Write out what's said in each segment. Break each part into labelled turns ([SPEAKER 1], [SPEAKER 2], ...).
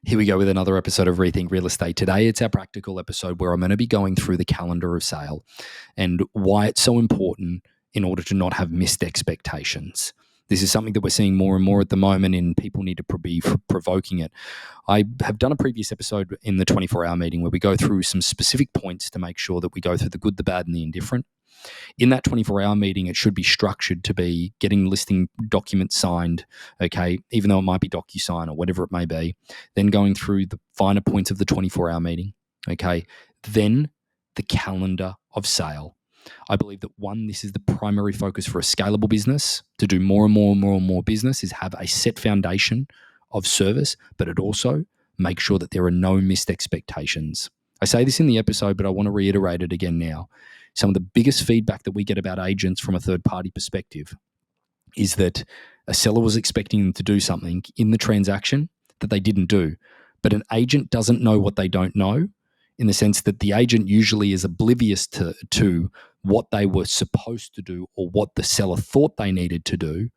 [SPEAKER 1] Here we go with another episode of Rethink Real Estate. Today, it's our practical episode where I'm going to be going through the calendar of sale and why it's so important in order to not have missed expectations. This is something that we're seeing more and more at the moment, and people need to be provoking it. I have done a previous episode in the 24-hour meeting where we go through some specific points to make sure that we go through the good, the bad, and the indifferent. In that 24-hour meeting, it should be structured to be getting listing documents signed, okay, even though it might be DocuSign or whatever it may be, then going through the finer points of the 24-hour meeting, okay, then the calendar of sale. I believe that one, this is the primary focus for a scalable business. To do more and more and more and more business is have a set foundation of service, but it also makes sure that there are no missed expectations. I say this in the episode, but I want to reiterate it again now. Some of the biggest feedback that we get about agents from a third-party perspective is that a seller was expecting them to do something in the transaction that they didn't do. But an agent doesn't know what they don't know, in the sense that the agent usually is oblivious to what they were supposed to do or what the seller thought they needed to do.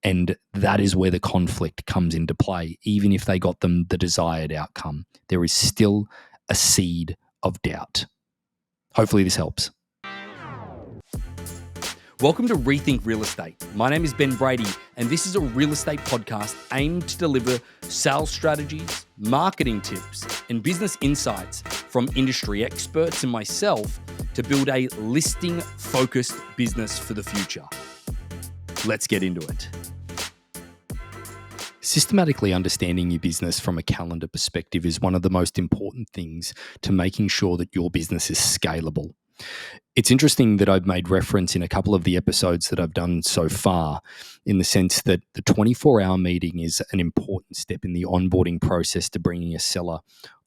[SPEAKER 1] And that is where the conflict comes into play. Even if they got them the desired outcome, there is still a seed of doubt. Hopefully this helps. Welcome to Rethink Real Estate. My name is Ben Brady, and this is a real estate podcast aimed to deliver sales strategies, marketing tips, and business insights from industry experts and myself to build a listing-focused business for the future. Let's get into it. Systematically understanding your business from a calendar perspective is one of the most important things to making sure that your business is scalable. It's interesting that I've made reference in a couple of the episodes that I've done so far, in the sense that the 24-hour meeting is an important step in the onboarding process to bringing a seller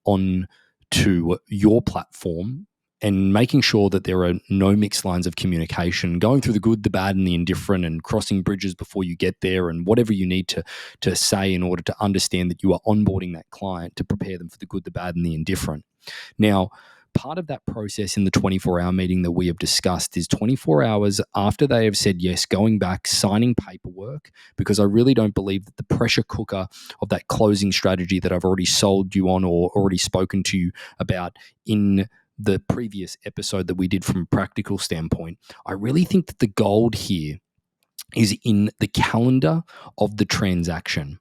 [SPEAKER 1] on to your platform and making sure that there are no mixed lines of communication, going through the good, the bad, and the indifferent, and crossing bridges before you get there, and whatever you need to say in order to understand that you are onboarding that client to prepare them for the good, the bad, and the indifferent. Now, part of that process in the 24-hour meeting that we have discussed is 24 hours after they have said yes, going back, signing paperwork, because I really don't believe that the pressure cooker of that closing strategy that I've already sold you on or already spoken to you about in the previous episode that we did from a practical standpoint, I really think that the gold here is in the calendar of the transaction.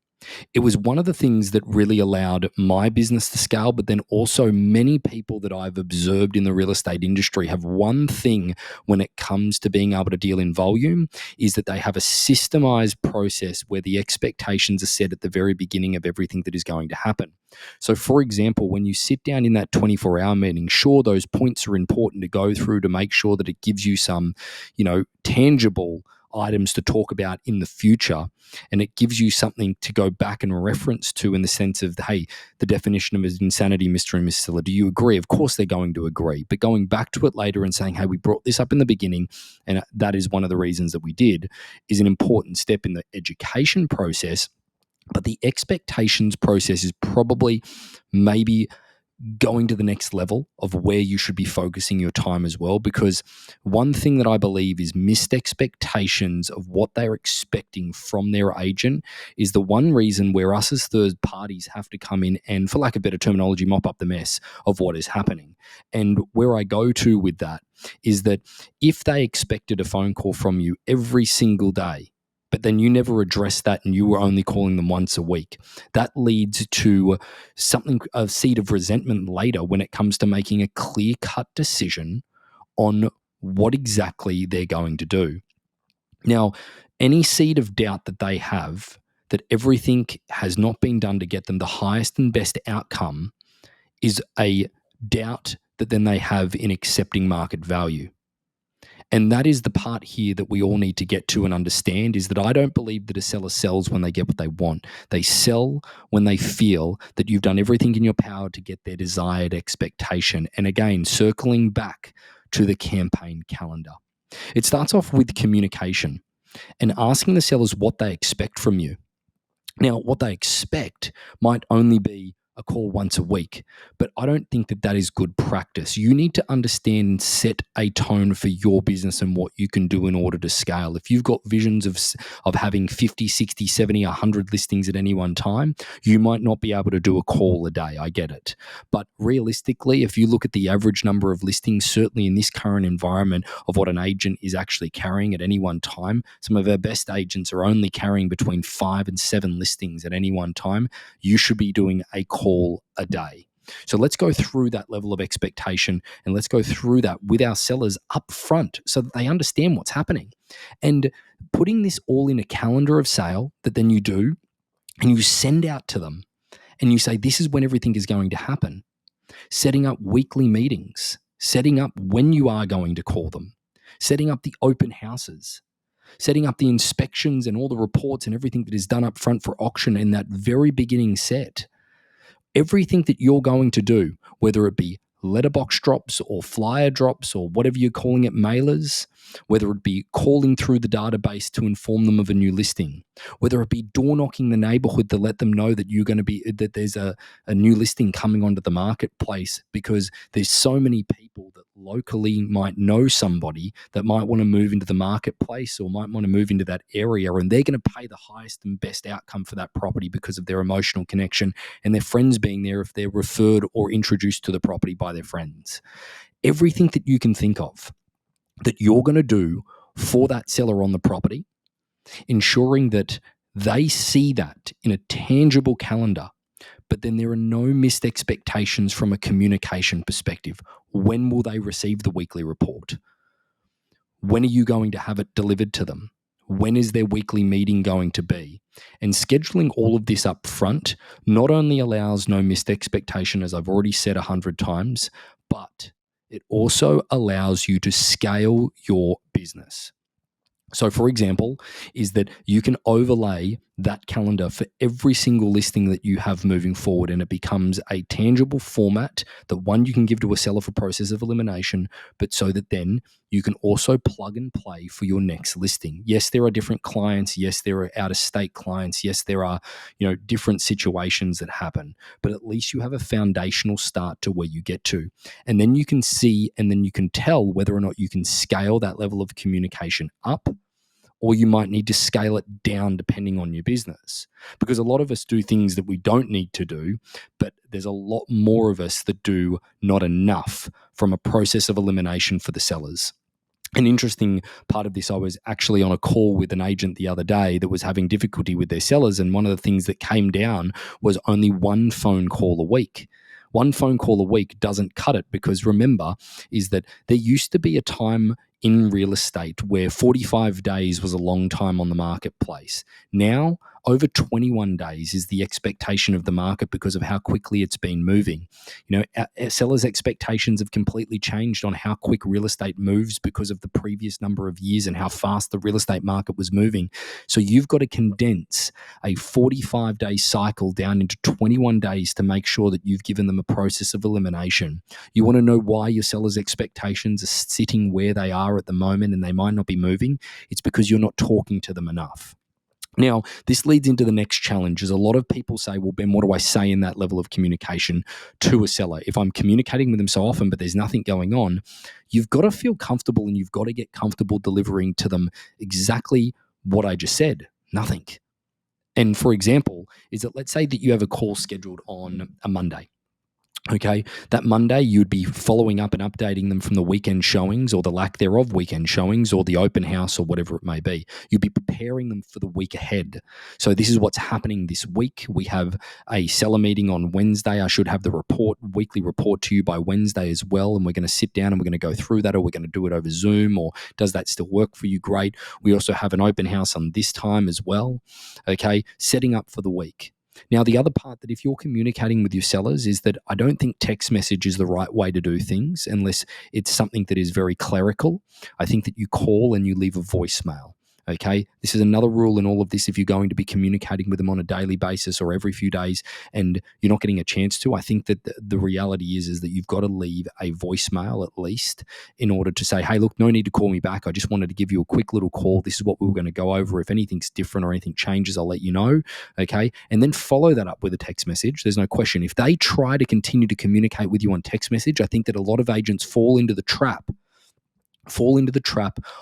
[SPEAKER 1] It was one of the things that really allowed my business to scale, but then also many people that I've observed in the real estate industry have one thing when it comes to being able to deal in volume, is that they have a systemized process where the expectations are set at the very beginning of everything that is going to happen. So, for example, when you sit down in that 24-hour meeting, sure, those points are important to go through to make sure that it gives you some, tangible items to talk about in the future, and it gives you something to go back and reference to in the sense of, hey, the definition of insanity, Mr. and Miss Seller, do you agree? Of course they're going to agree, but going back to it later and saying, hey, we brought this up in the beginning, and that is one of the reasons that we did, is an important step in the education process. But the expectations process is probably maybe going to the next level of where you should be focusing your time as well, because one thing that I believe is missed expectations of what they're expecting from their agent is the one reason where us as third parties have to come in and, for lack of better terminology, mop up the mess of what is happening. And where I go to with that is that if they expected a phone call from you every single day, but then you never addressed that and you were only calling them once a week, that leads to a seed of resentment later when it comes to making a clear-cut decision on what exactly they're going to do. Now, any seed of doubt that they have that everything has not been done to get them the highest and best outcome is a doubt that then they have in accepting market value. And that is the part here that we all need to get to and understand, is that I don't believe that a seller sells when they get what they want. They sell when they feel that you've done everything in your power to get their desired expectation. And again, circling back to the campaign calendar. It starts off with communication and asking the sellers what they expect from you. Now, what they expect might only be a call once a week. But I don't think that that is good practice. You need to understand and set a tone for your business and what you can do in order to scale. If you've got visions of having 50, 60, 70, 100 listings at any one time, you might not be able to do a call a day. I get it. But realistically, if you look at the average number of listings, certainly in this current environment of what an agent is actually carrying at any one time, some of our best agents are only carrying between 5 and 7 listings at any one time. You should be doing a call a day. So let's go through that level of expectation and let's go through that with our sellers up front so that they understand what's happening. And putting this all in a calendar of sale that then you do and you send out to them and you say, this is when everything is going to happen. Setting up weekly meetings, setting up when you are going to call them, setting up the open houses, setting up the inspections and all the reports and everything that is done up front for auction in that very beginning set. Everything that you're going to do, whether it be letterbox drops or flyer drops or whatever you're calling it, mailers, whether it be calling through the database to inform them of a new listing, whether it be door knocking the neighborhood to let them know that that there's a new listing coming onto the marketplace, because there's so many people that locally might know somebody that might want to move into the marketplace or might want to move into that area, and they're going to pay the highest and best outcome for that property because of their emotional connection and their friends being there if they're referred or introduced to the property by their friends. Everything that you can think of that you're going to do for that seller on the property, ensuring that they see that in a tangible calendar, but then there are no missed expectations from a communication perspective. When will they receive the weekly report? When are you going to have it delivered to them? When is their weekly meeting going to be? And scheduling all of this up front not only allows no missed expectation, as I've already said 100 times, but it also allows you to scale your business. So, for example, is that you can overlay that calendar for every single listing that you have moving forward, and it becomes a tangible format that, one, you can give to a seller for process of elimination, but so that then you can also plug and play for your next listing. Yes, there are different clients. Yes, there are out-of-state clients. Yes, there are, different situations that happen, but at least you have a foundational start to where you get to. And then you can see, and then you can tell whether or not you can scale that level of communication up, or you might need to scale it down depending on your business. Because a lot of us do things that we don't need to do, but there's a lot more of us that do not enough from a process of elimination for the sellers. An interesting part of this, I was actually on a call with an agent the other day that was having difficulty with their sellers, and one of the things that came down was only one phone call a week. One phone call a week doesn't cut it, because remember, is that there used to be a time in real estate where 45 days was a long time on the marketplace. Now, over 21 days is the expectation of the market because of how quickly it's been moving. Our sellers' expectations have completely changed on how quick real estate moves because of the previous number of years and how fast the real estate market was moving. So you've got to condense a 45-day cycle down into 21 days to make sure that you've given them a process of elimination. You want to know why your sellers' expectations are sitting where they are at the moment and they might not be moving? It's because you're not talking to them enough. Now, this leads into the next challenge, is a lot of people say, well, Ben, what do I say in that level of communication to a seller? If I'm communicating with them so often, but there's nothing going on, you've got to feel comfortable and you've got to get comfortable delivering to them exactly what I just said, nothing. And for example, is that let's say that you have a call scheduled on a Monday. Okay, that Monday you'd be following up and updating them from the weekend showings or the lack thereof weekend showings or the open house or whatever it may be. You'd be preparing them for the week ahead. So this is what's happening this week. We have a seller meeting on Wednesday. I should have the weekly report to you by Wednesday as well. And we're going to sit down and we're going to go through that, or we're going to do it over Zoom, or does that still work for you? Great. We also have an open house on this time as well. Okay, setting up for the week. Now, the other part that if you're communicating with your sellers is that I don't think text message is the right way to do things unless it's something that is very clerical. I think that you call and you leave a voicemail. Okay. This is another rule in all of this. If you're going to be communicating with them on a daily basis or every few days and you're not getting a chance to, I think that the reality is that you've got to leave a voicemail at least in order to say, hey, look, no need to call me back. I just wanted to give you a quick little call. This is what we were going to go over. If anything's different or anything changes, I'll let you know. Okay. And then follow that up with a text message. There's no question. If they try to continue to communicate with you on text message, I think that a lot of agents fall into the trap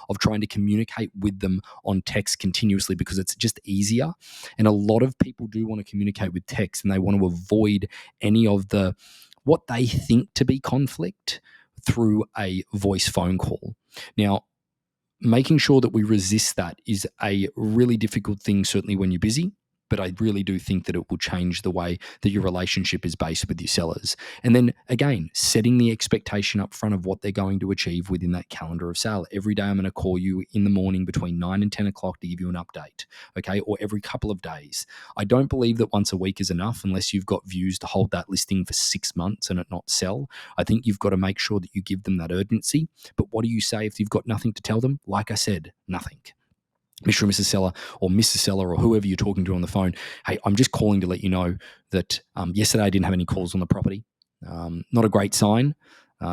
[SPEAKER 1] of trying to communicate with them on text continuously because it's just easier. And a lot of people do want to communicate with text and they want to avoid any of the what they think to be conflict through a voice phone call. Now, making sure that we resist that is a really difficult thing, certainly when you're busy. But I really do think that it will change the way that your relationship is based with your sellers. And then again, setting the expectation up front of what they're going to achieve within that calendar of sale. Every day I'm going to call you in the morning between 9 and 10 o'clock to give you an update, okay? Or every couple of days. I don't believe that once a week is enough unless you've got views to hold that listing for 6 months and it not sell. I think you've got to make sure that you give them that urgency. But what do you say if you've got nothing to tell them? Like I said, nothing. Mr. and Mrs. Seller or Mrs. Seller or whoever you're talking to on the phone, hey, I'm just calling to let you know that yesterday I didn't have any calls on the property. Not a great sign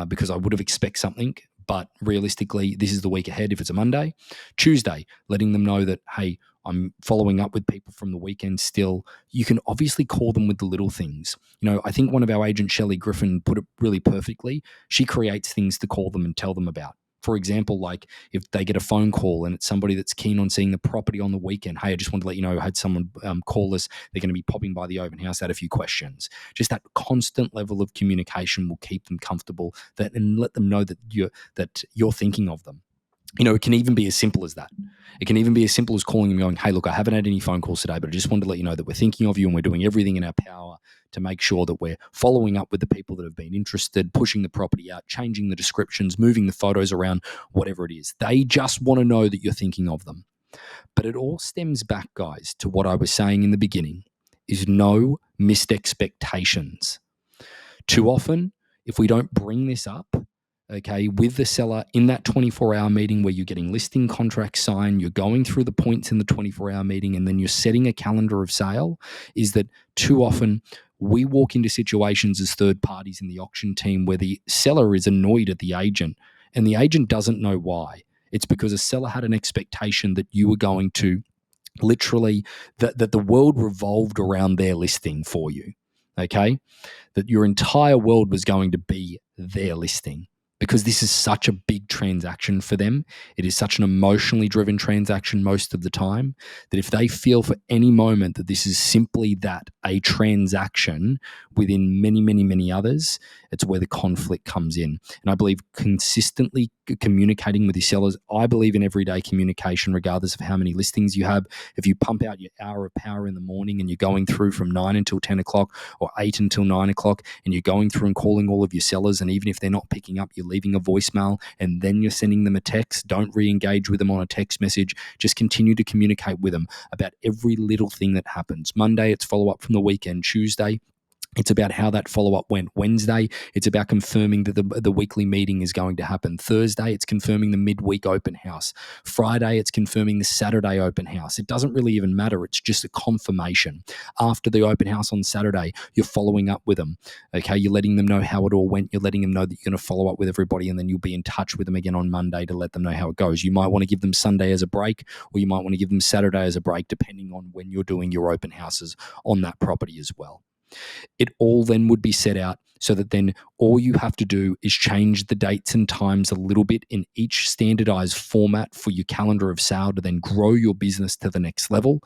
[SPEAKER 1] because I would have expected something, but realistically, this is the week ahead if it's a Monday. Tuesday, letting them know that, hey, I'm following up with people from the weekend still. You can obviously call them with the little things. You know, I think one of our agents, Shelley Griffin, put it really perfectly. She creates things to call them and tell them about. For example, like if they get a phone call and it's somebody that's keen on seeing the property on the weekend, hey, I just wanted to let you know I had someone call us. They're going to be popping by the open house, had a few questions. Just that constant level of communication will keep them comfortable and let them know that you're thinking of them. You know, it can even be as simple as that. It can even be as simple as calling and going, hey, look, I haven't had any phone calls today, but I just wanted to let you know that we're thinking of you and we're doing everything in our power to make sure that we're following up with the people that have been interested, pushing the property out, changing the descriptions, moving the photos around, whatever it is. They just want to know that you're thinking of them. But it all stems back, guys, to what I was saying in the beginning, is no missed expectations. Too often, if we don't bring this up, okay, with the seller in that 24-hour meeting where you're getting listing contracts signed, you're going through the points in the 24-hour meeting, and then you're setting a calendar of sale, is that too often we walk into situations as third parties in the auction team where the seller is annoyed at the agent and the agent doesn't know why. It's because a seller had an expectation that you were going to literally, that the world revolved around their listing for you, okay? That your entire world was going to be their listing because this is such a big transaction for them. It is such an emotionally driven transaction most of the time that if they feel for any moment that this is simply that, a transaction within many, many, many others, it's where the conflict comes in. And I believe consistently communicating with your sellers, I believe in everyday communication, regardless of how many listings you have. If you pump out your hour of power in the morning and you're going through from 9 until 10 o'clock or 8 until 9 o'clock and you're going through and calling all of your sellers, and even if they're not picking up, you're leaving a voicemail and then you're sending them a text, don't re-engage with them on a text message. Just continue to communicate with them about every little thing that happens. Monday, it's follow up from the weekend. Tuesday, it's about how that follow-up went. Wednesday, it's about confirming that the weekly meeting is going to happen. Thursday, it's confirming the midweek open house. Friday, it's confirming the Saturday open house. It doesn't really even matter. It's just a confirmation. After the open house on Saturday, you're following up with them. Okay, you're letting them know how it all went. You're letting them know that you're going to follow up with everybody, and then you'll be in touch with them again on Monday to let them know how it goes. You might want to give them Sunday as a break, or you might want to give them Saturday as a break, depending on when you're doing your open houses on that property as well. It all then would be set out so that then all you have to do is change the dates and times a little bit in each standardized format for your calendar of sale to then grow your business to the next level.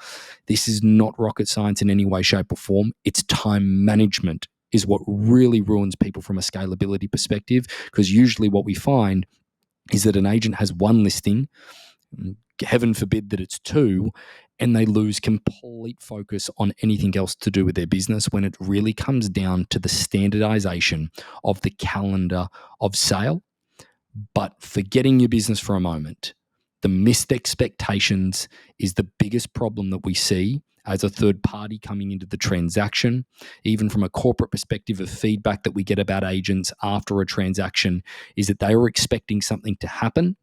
[SPEAKER 1] This is not rocket science in any way, shape, or form. It's time management is what really ruins people from a scalability perspective, because usually what we find is that an agent has one listing, heaven forbid that it's two, and they lose complete focus on anything else to do with their business when it really comes down to the standardization of the calendar of sale. But forgetting your business for a moment, the missed expectations is the biggest problem that we see as a third party coming into the transaction. Even from a corporate perspective, of feedback that we get about agents after a transaction is that they were expecting something to happen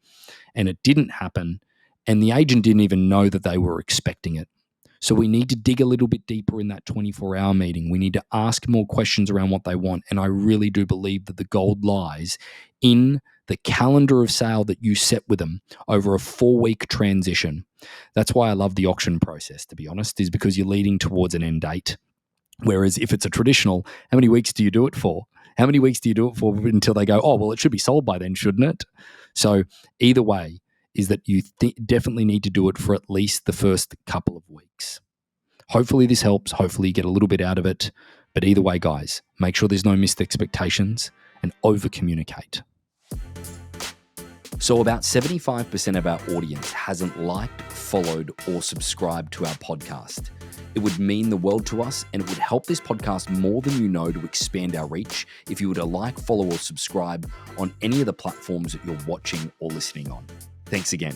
[SPEAKER 1] and it didn't happen. and the agent didn't even know that they were expecting it. So we need to dig a little bit deeper in that 24-hour meeting. We need to ask more questions around what they want. And I really do believe that the gold lies in the calendar of sale that you set with them over a 4-week transition. That's why I love the auction process, to be honest, is because you're leading towards an end date. Whereas if it's a traditional, how many weeks do you do it for? How many weeks do you do it for until they go, oh, well, it should be sold by then, shouldn't it? So either way is that you definitely need to do it for at least the first couple of weeks. Hopefully this helps. Hopefully you get a little bit out of it. But either way, guys, make sure there's no missed expectations and over-communicate. So about 75% of our audience hasn't liked, followed, or subscribed to our podcast. It would mean the world to us, and it would help this podcast more than you know to expand our reach if you were to like, follow, or subscribe on any of the platforms that you're watching or listening on. Thanks again.